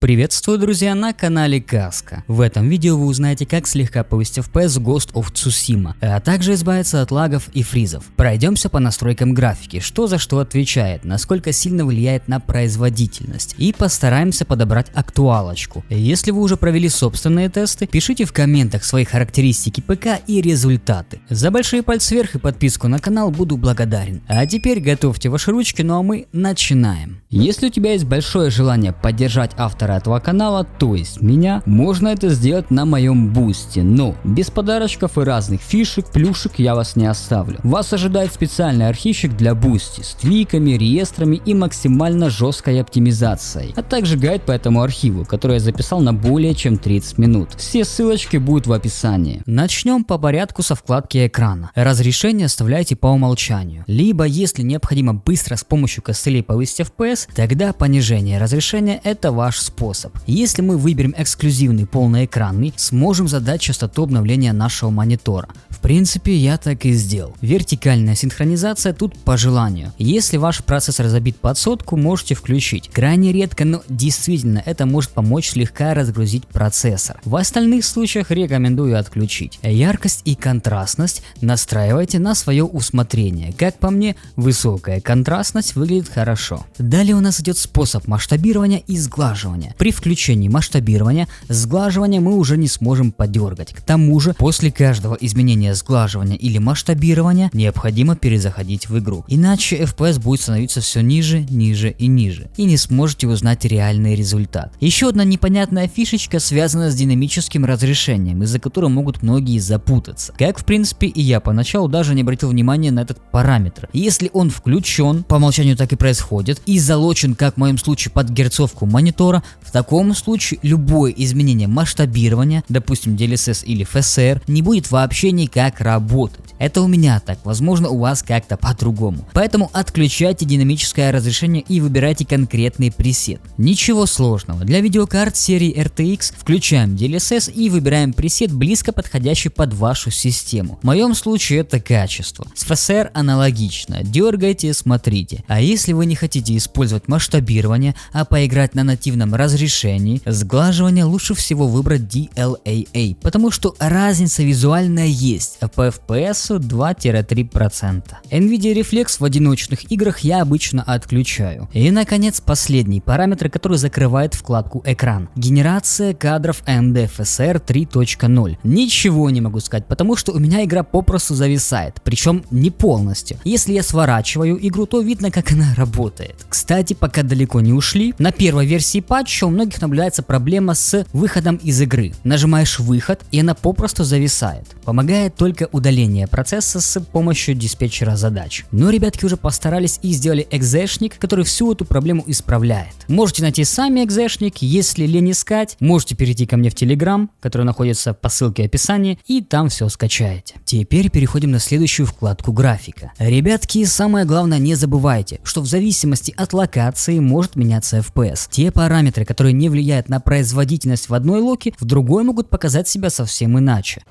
Приветствую, друзья, на канале Каска. В этом видео вы узнаете, как слегка повысить FPS Ghost of Tsushima, а также избавиться от лагов и фризов. Пройдемся по настройкам графики, что за что отвечает, насколько сильно влияет на производительность, и постараемся подобрать актуалочку. Если вы уже провели собственные тесты, пишите в комментах свои характеристики ПК и результаты. За большие пальцы вверх и подписку на канал буду благодарен. А теперь готовьте ваши ручки, ну а мы начинаем. Если у тебя есть большое желание поддержать автора этого канала, то есть меня, можно это сделать на моем бусте, но без подарочков и разных фишек, плюшек я вас не оставлю. Вас ожидает специальный архивчик для бусти с твиками, реестрами и максимально жесткой оптимизацией, а также гайд по этому архиву, который я записал на более чем 30 минут. Все ссылочки будут в описании. Начнем по порядку со вкладки экрана. Разрешение оставляйте по умолчанию, либо если необходимо быстро с помощью костылей повысить FPS, тогда понижение разрешения — это ваш способ. Если мы выберем эксклюзивный полноэкранный, сможем задать частоту обновления нашего монитора. В принципе, я так и сделал. Вертикальная синхронизация тут по желанию. Если ваш процессор забит под сотку, можете включить. Крайне редко, но действительно это может помочь слегка разгрузить процессор. В остальных случаях рекомендую отключить. Яркость и контрастность настраивайте на свое усмотрение. Как по мне, высокая контрастность выглядит хорошо. Далее у нас идет способ масштабирования и сглаживания. При включении масштабирования, сглаживания мы уже не сможем подергать. К тому же, после каждого изменения сглаживания или масштабирования необходимо перезаходить в игру. Иначе FPS будет становиться все ниже, ниже и ниже. И не сможете узнать реальный результат. Еще одна непонятная фишечка связана с динамическим разрешением, из-за которого могут многие запутаться. Как в принципе и я поначалу даже не обратил внимания на этот параметр. Если он включен, по умолчанию так и происходит, и залочен, как в моем случае, под герцовку монитора, в таком случае любое изменение масштабирования, допустим DLSS или FSR, не будет вообще никак работать. Это у меня так, возможно у вас как-то по-другому. Поэтому отключайте динамическое разрешение и выбирайте конкретный пресет. Ничего сложного. Для видеокарт серии RTX включаем DLSS и выбираем пресет, близко подходящий под вашу систему. В моем случае это качество. С FSR аналогично. Дергайте, смотрите. А если вы не хотите использовать масштабирование, а поиграть на нативном разрешении, сглаживание лучше всего выбрать DLAA, потому что разница визуальная есть, а по FPS 2-3%. NVIDIA Reflex в одиночных играх я обычно отключаю. И наконец последний параметр, который закрывает вкладку экран. Генерация кадров AMD FSR 3.0. Ничего не могу сказать, потому что у меня игра попросту зависает, причем не полностью. Если я сворачиваю игру, то видно, как она работает. Кстати, пока далеко не ушли, на первой версии патча у многих наблюдается проблема с выходом из игры. Нажимаешь выход, и она попросту зависает. Помогает только удаление процесса с помощью диспетчера задач. Но ребятки уже постарались и сделали экзешник, который всю эту проблему исправляет. Можете найти сами экзешник, если лень искать, можете перейти ко мне в Telegram, который находится по ссылке в описании, и там все скачаете. Теперь переходим на следующую вкладку графика. Ребятки, самое главное, не забывайте, что в зависимости от локации может меняться FPS. Те параметры, которые не влияют на производительность в одной локе, в другой могут показать себя совсем иначе.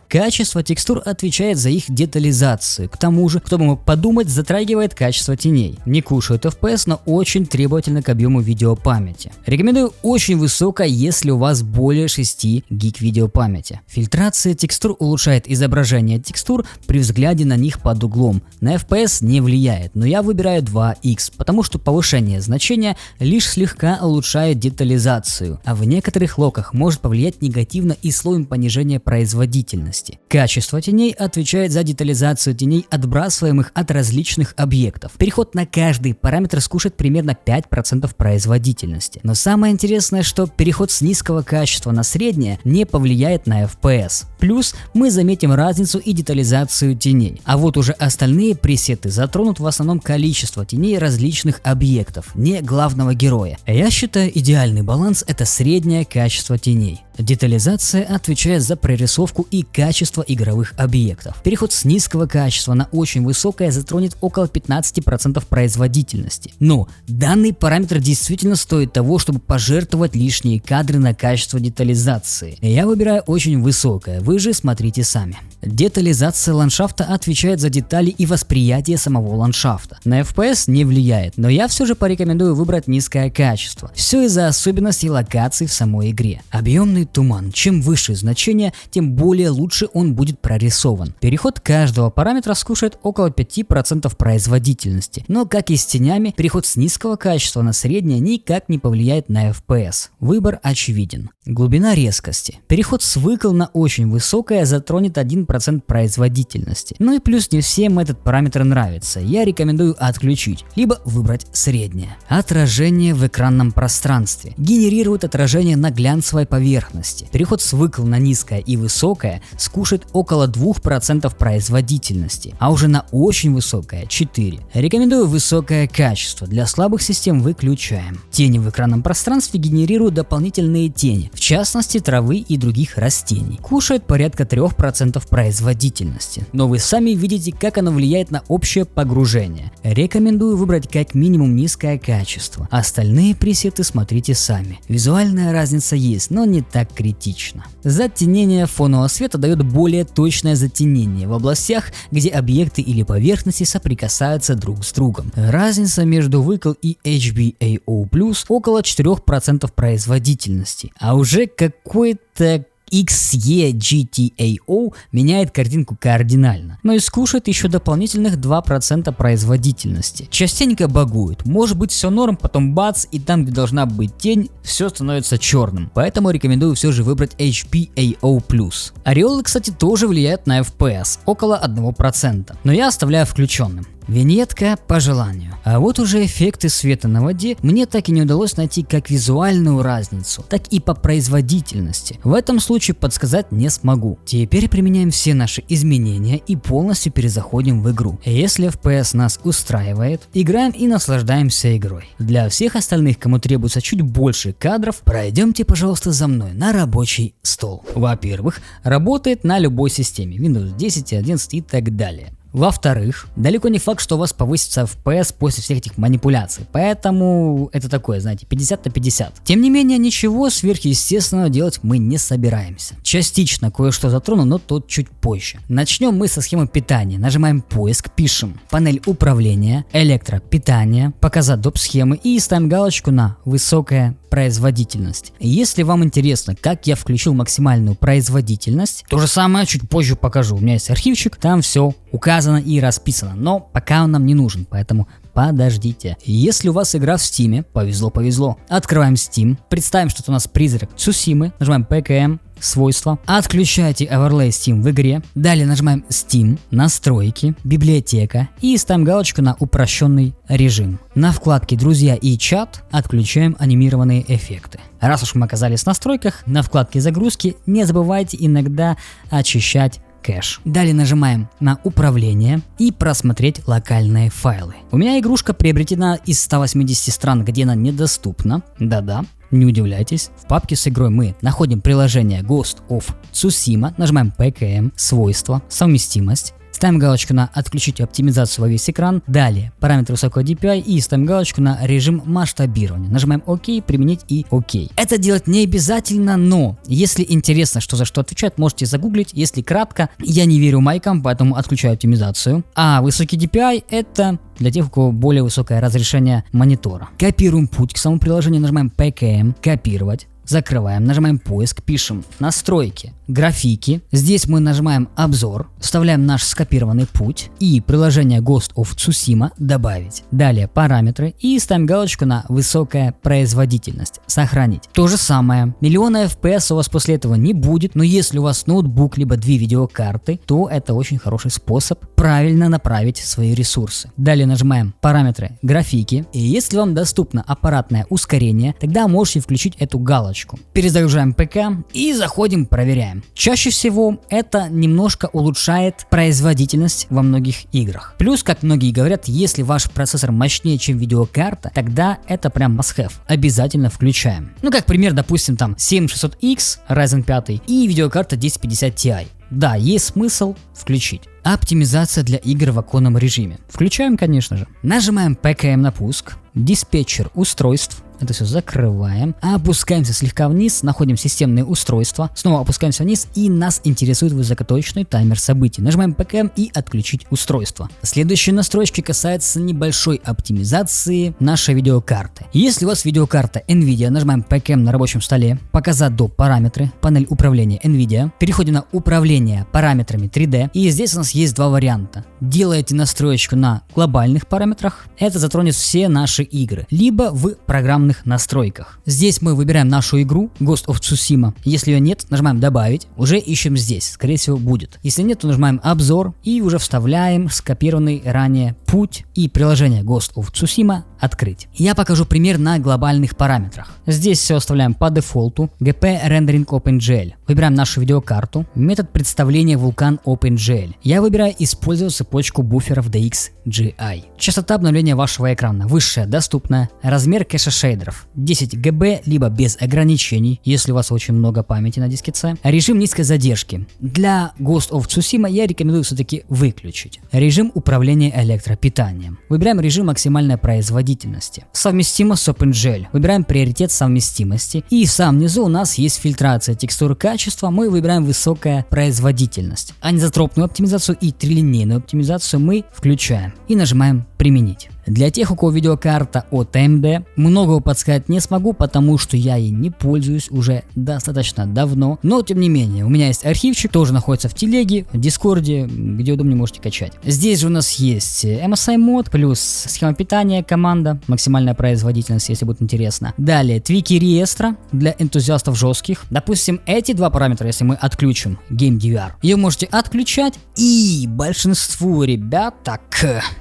Качество текстур отвечает за их детализацию. К тому же, кто бы мог подумать, затрагивает качество теней. Не кушает FPS, но очень требовательно к объему видеопамяти. Рекомендую очень высокое, если у вас более 6 гиг видеопамяти. Фильтрация текстур улучшает изображение текстур при взгляде на них под углом. На FPS не влияет, но я выбираю 2х, потому что повышение значения лишь слегка улучшает детализацию, а в некоторых локах может повлиять негативно и слоем понижения производительности. Качество теней отвечает за детализацию теней, отбрасываемых от различных объектов. Переход на каждый параметр скушает примерно 5% производительности. Но самое интересное, что переход с низкого качества на среднее не повлияет на FPS. Плюс мы заметим разницу и детализацию теней. А вот уже остальные пресеты затронут в основном количество теней различных объектов, не главного героя. Я считаю, идеальный баланс — это среднее качество теней. Детализация отвечает за прорисовку и качество игровых объектов. Переход с низкого качества на очень высокое затронет около 15% производительности. Но данный параметр действительно стоит того, чтобы пожертвовать лишние кадры на качество детализации. Я выбираю очень высокое, вы же смотрите сами. Детализация ландшафта отвечает за детали и восприятие самого ландшафта. На FPS не влияет, но я все же порекомендую выбрать низкое качество. Все из-за особенностей локаций в самой игре. Объемный туман. Чем выше значение, тем более лучше он будет прорисован. Переход каждого параметра скушает около 5% производительности. Но как и с тенями, переход с низкого качества на среднее никак не повлияет на FPS. Выбор очевиден. Глубина резкости. Переход с выкл на очень высокое затронет 1% производительности. Ну и плюс не всем этот параметр нравится. Я рекомендую отключить, либо выбрать среднее. Отражение в экранном пространстве. Генерирует отражение на глянцевой поверхности. Переход с выкл на низкое и высокое скушает около 2% производительности, а уже на очень высокое 4%. Рекомендую высокое качество. Для слабых систем выключаем. Тени в экранном пространстве генерируют дополнительные тени, в частности травы и других растений. Кушает порядка 3% производительности. Но вы сами видите, как оно влияет на общее погружение. Рекомендую выбрать как минимум низкое качество. Остальные пресеты смотрите сами. Визуальная разница есть, но не так критично. Затенение фонового света дает более точное затенение в областях, где объекты или поверхности соприкасаются друг с другом. Разница между выкл и HBAO+ около 4% производительности, а уже какой-то XeGTAO меняет картинку кардинально, но и скушает еще дополнительных 2% производительности. Частенько багует, может быть все норм, потом бац, и там, где должна быть тень, все становится черным, поэтому рекомендую все же выбрать HBAO+. Ореолы, кстати, тоже влияют на FPS, около 1%, но я оставляю включенным. Виньетка по желанию. А вот уже эффекты света на воде мне так и не удалось найти как визуальную разницу, так и по производительности. В этом случае подсказать не смогу. Теперь применяем все наши изменения и полностью перезаходим в игру. Если FPS нас устраивает, играем и наслаждаемся игрой. Для всех остальных, кому требуется чуть больше кадров, пройдемте, пожалуйста, за мной на рабочий стол. Во-первых, работает на любой системе, Windows 10, 11 и так далее. Во-вторых, далеко не факт, что у вас повысится FPS после всех этих манипуляций, поэтому это такое, знаете, 50 на 50. Тем не менее, ничего сверхъестественного делать мы не собираемся. Частично кое-что затрону, но тут чуть позже. Начнем мы со схемы питания. Нажимаем поиск, пишем панель управления, электропитание, показать доп. Схемы и ставим галочку на высокая производительность. Если вам интересно, как я включил максимальную производительность, то же самое чуть позже покажу. У меня есть архивчик, там все указано и расписано, но пока он нам не нужен, поэтому подождите. Если у вас игра в Steam, повезло. Открываем Steam, представим, что это у нас призрак Цусимы, нажимаем PKM, свойства, отключайте Overlay Steam в игре, далее нажимаем Steam, настройки, библиотека и ставим галочку на упрощенный режим. На вкладке друзья и чат отключаем анимированные эффекты. Раз уж мы оказались в настройках, на вкладке загрузки не забывайте иногда очищать кэш. Далее нажимаем на управление и просмотреть локальные файлы. У меня игрушка приобретена из 180 стран, где она недоступна. Да-да. Не удивляйтесь, в папке с игрой мы находим приложение Ghost of Tsushima, нажимаем PKM, свойства, совместимость, ставим галочку на отключить оптимизацию во весь экран, далее параметры высокого DPI и ставим галочку на режим масштабирования, нажимаем ОК, применить и ОК. Это делать не обязательно, но если интересно, что за что отвечает, можете загуглить, если кратко, я не верю майкам, поэтому отключаю оптимизацию, а высокий DPI это для тех, у кого более высокое разрешение монитора. Копируем путь к самому приложению, нажимаем PKM, копировать. Закрываем, нажимаем поиск, пишем настройки, графики. Здесь мы нажимаем обзор, вставляем наш скопированный путь и приложение Ghost of Tsushima добавить. Далее параметры и ставим галочку на высокая производительность. Сохранить. То же самое. Миллиона FPS у вас после этого не будет, но если у вас ноутбук либо 2 видеокарты, то это очень хороший способ правильно направить свои ресурсы. Далее нажимаем параметры, графики. И если вам доступно аппаратное ускорение, тогда можете включить эту галочку. ссылочку. Перезагружаем ПК и заходим, проверяем. Чаще всего это немножко улучшает производительность во многих играх. Плюс, как многие говорят, если ваш процессор мощнее, чем видеокарта, тогда это прям must-have. Обязательно включаем. Ну, как пример, допустим, там 7600X Ryzen 5 и видеокарта 1050 Ti. Да, есть смысл включить. Оптимизация для игр в оконном режиме. Включаем, конечно же. Нажимаем ПКМ на пуск. Диспетчер устройств. Это все закрываем. Опускаемся слегка вниз, находим системные устройства. Снова опускаемся вниз, и нас интересует высокоточный таймер событий. Нажимаем ПКМ и отключить устройство. Следующие настройки касаются небольшой оптимизации нашей видеокарты. Если у вас видеокарта NVIDIA, нажимаем ПКМ на рабочем столе, показать до параметры, панель управления NVIDIA. Переходим на управление параметрами 3D. И здесь у нас есть два варианта. Делаете настроечку на глобальных параметрах. Это затронет все наши игры. Либо в программных настройках. Здесь мы выбираем нашу игру Ghost of Tsushima. Если ее нет, нажимаем добавить. Уже ищем здесь. Скорее всего будет. Если нет, то нажимаем обзор и уже вставляем скопированный ранее путь и приложение Ghost of Tsushima открыть. Я покажу пример на глобальных параметрах. Здесь все оставляем по дефолту. GP Rendering OpenGL. Выбираем нашу видеокарту. Метод представления Vulkan OpenGL. Я выбираю использовать цепочку буферов DXGI. Частота обновления вашего экрана высшая, доступная. Размер кэша шейдеров 10 ГБ, либо без ограничений, если у вас очень много памяти на диске C. Режим низкой задержки. Для Ghost of Tsushima я рекомендую все-таки выключить. Режим управления электропитанием. Выбираем режим максимальной производительности. Совместимо с OpenGL. Выбираем приоритет совместимости. И в самом низу у нас есть фильтрация текстур качества. Мы выбираем высокая производительность. Анизотропную оптимизацию и трилинейную оптимизацию мы включаем. И нажимаем применить. Для тех, у кого видеокарта от AMD, многого подсказать не смогу, потому что я ей не пользуюсь уже достаточно давно. Но тем не менее, у меня есть архивчик, тоже находится в телеге, в дискорде, где удобнее можете качать. Здесь же у нас есть MSI мод, плюс схема питания, команда, максимальная производительность, если будет интересно. Далее, твики реестра для энтузиастов жестких. Допустим, эти два параметра, если мы отключим Game DVR, ее можете отключать, и большинству ребят так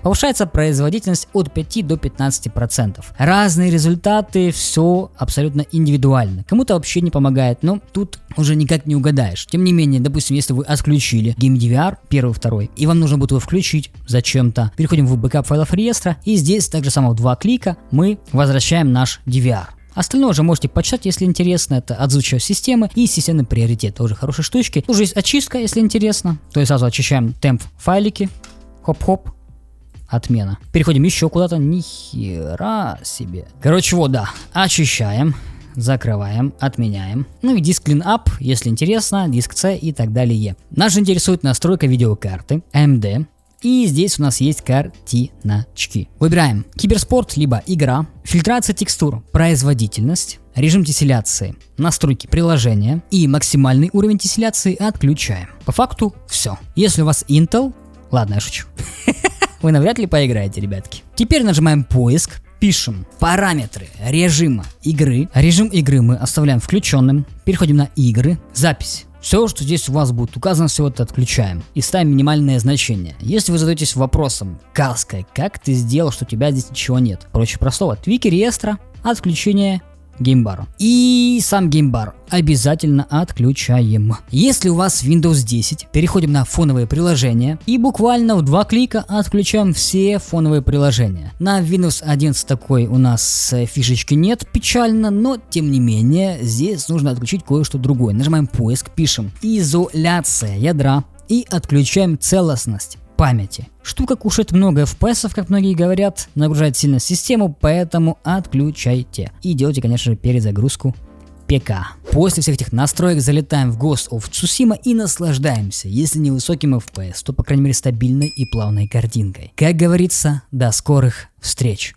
повышается производительность от 5 до 15%. Разные результаты, все абсолютно индивидуально. Кому-то вообще не помогает, но тут уже никак не угадаешь. Тем не менее, допустим, если вы отключили Game DVR, первый, второй, и вам нужно будет его включить зачем-то, переходим в бэкап файлов реестра, и здесь также само в 2 клика мы возвращаем наш DVR. Остальное уже можете почитать, если интересно. Это отзвучивание системы и системный приоритет. Тоже хорошие штучки. Уже есть очистка, если интересно. То есть сразу очищаем темп файлики. Хоп-хоп. Отмена. Переходим еще куда-то. Нихера себе. Короче, вот, да. Очищаем. Закрываем, отменяем. Ну и диск cleanup, если интересно, диск C и так далее. Нас же интересует настройка видеокарты AMD. И здесь у нас есть картиночки. Выбираем киберспорт, либо игра, фильтрация текстур, производительность, режим тесселяции, настройки приложения и максимальный уровень тесселяции отключаем. По факту все. Если у вас Intel, ладно, я шучу. Вы навряд ли поиграете, ребятки. Теперь нажимаем поиск. Пишем параметры режима игры. Режим игры мы оставляем включенным. Переходим на игры. Запись. Все, что здесь у вас будет указано, все это отключаем и ставим минимальное значение. Если вы задаетесь вопросом, Каска, как ты сделал, что у тебя здесь ничего нет? Проще простого. Твики реестра, отключение геймбара. И сам геймбар обязательно отключаем. Если у вас Windows 10, переходим на фоновые приложения и буквально в 2 клика отключаем все фоновые приложения. На Windows 11 такой у нас фишечки нет, печально, но тем не менее здесь нужно отключить кое-что другое. Нажимаем поиск, пишем изоляция ядра и отключаем целостность памяти. Штука кушает много FPS, как многие говорят, нагружает сильно систему, поэтому отключайте. И делайте, конечно же, перезагрузку ПК. После всех этих настроек залетаем в Ghost of Tsushima и наслаждаемся, если не высоким FPS, то по крайней мере стабильной и плавной картинкой. Как говорится, до скорых встреч!